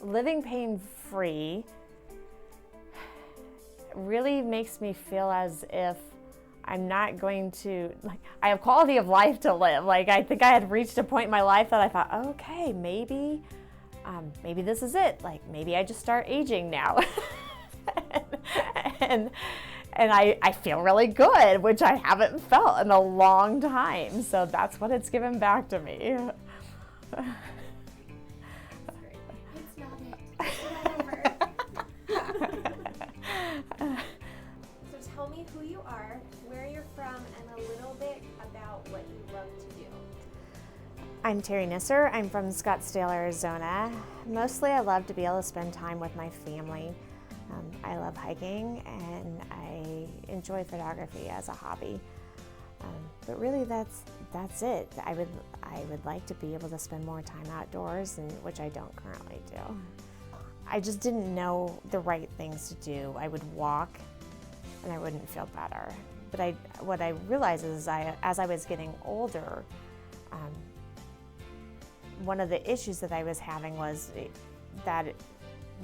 living pain-free really makes me feel as if I'm not going to, I have quality of life to live. I think I had reached a point in my life that I thought, okay, maybe this is it. Maybe I just start aging now. and I feel really good, which I haven't felt in a long time. So that's what it's given back to me. It's not it. It's not over. So tell me who you are, where you're from, and a little bit about what you love to do. I'm Teri Nisser. I'm from Scottsdale, Arizona. Mostly I love to be able to spend time with my family. I love hiking and I enjoy photography as a hobby. But really that's it. I would like to be able to spend more time outdoors, which I don't currently do. I just didn't know the right things to do. I would walk and I wouldn't feel better. But what I realized is as I was getting older, one of the issues that I was having was that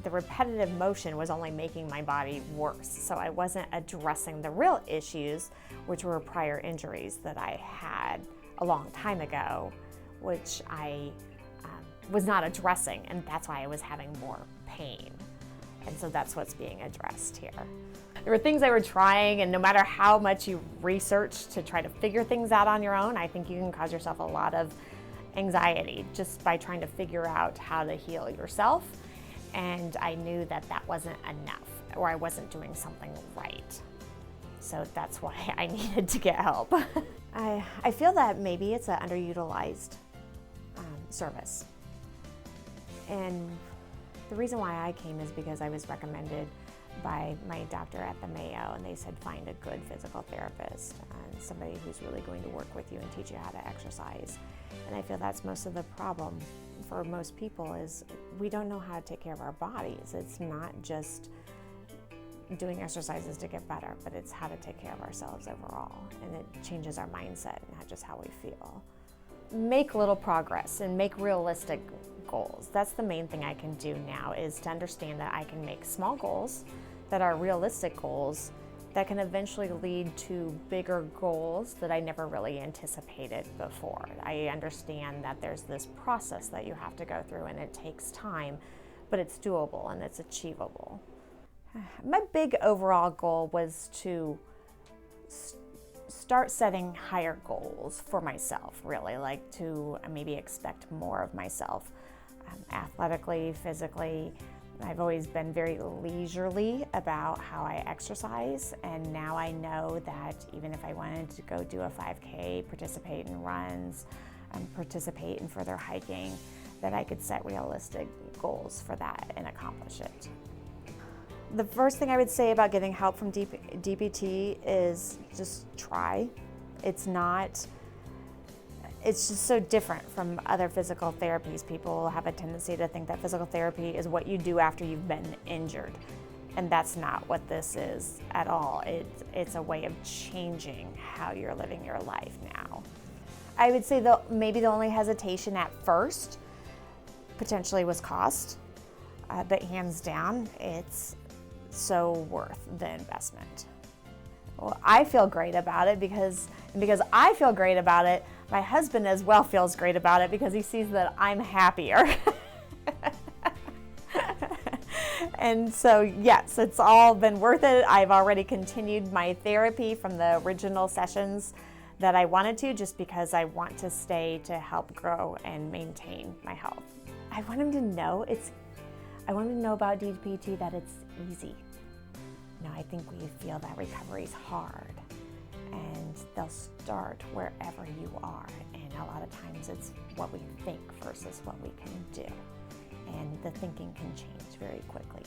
the repetitive motion was only making my body worse. So I wasn't addressing the real issues, which were prior injuries that I had a long time ago, which I was not addressing, and that's why I was having more pain. And so that's what's being addressed here. There were things I were trying, and no matter how much you research to try to figure things out on your own, I think you can cause yourself a lot of anxiety just by trying to figure out how to heal yourself. And I knew that that wasn't enough, or I wasn't doing something right. So that's why I needed to get help. I feel that maybe it's an underutilized service. And the reason why I came is because I was recommended by my doctor at the Mayo, and they said find a good physical therapist, somebody who's really going to work with you and teach you how to exercise. And I feel that's most of the problem for most people is we don't know how to take care of our bodies. It's not just doing exercises to get better, but it's how to take care of ourselves overall. And it changes our mindset, not just how we feel. Make little progress and make realistic goals. That's the main thing I can do now, is to understand that I can make small goals that are realistic goals that can eventually lead to bigger goals that I never really anticipated before. I understand that there's this process that you have to go through and it takes time, but it's doable and it's achievable. My big overall goal was to start setting higher goals for myself, really, to maybe expect more of myself, athletically, physically. I've always been very leisurely about how I exercise, and now I know that even if I wanted to go do a 5K, participate in runs, participate in further hiking, that I could set realistic goals for that and accomplish it. The first thing I would say about getting help from DPT is just try. It's just so different from other physical therapies. People have a tendency to think that physical therapy is what you do after you've been injured. And that's not what this is at all. It's a way of changing how you're living your life now. I would say maybe the only hesitation at first potentially was cost, but hands down, it's so worth the investment. Well, I feel great about it because I feel great about it, my husband as well feels great about it because he sees that I'm happier. And so, yes, it's all been worth it. I've already continued my therapy from the original sessions that I wanted to, just because I want to stay to help grow and maintain my health. I want him to know about DPT that it's easy. I think we feel that recovery is hard, and they'll start wherever you are, and a lot of times it's what we think versus what we can do, and the thinking can change very quickly.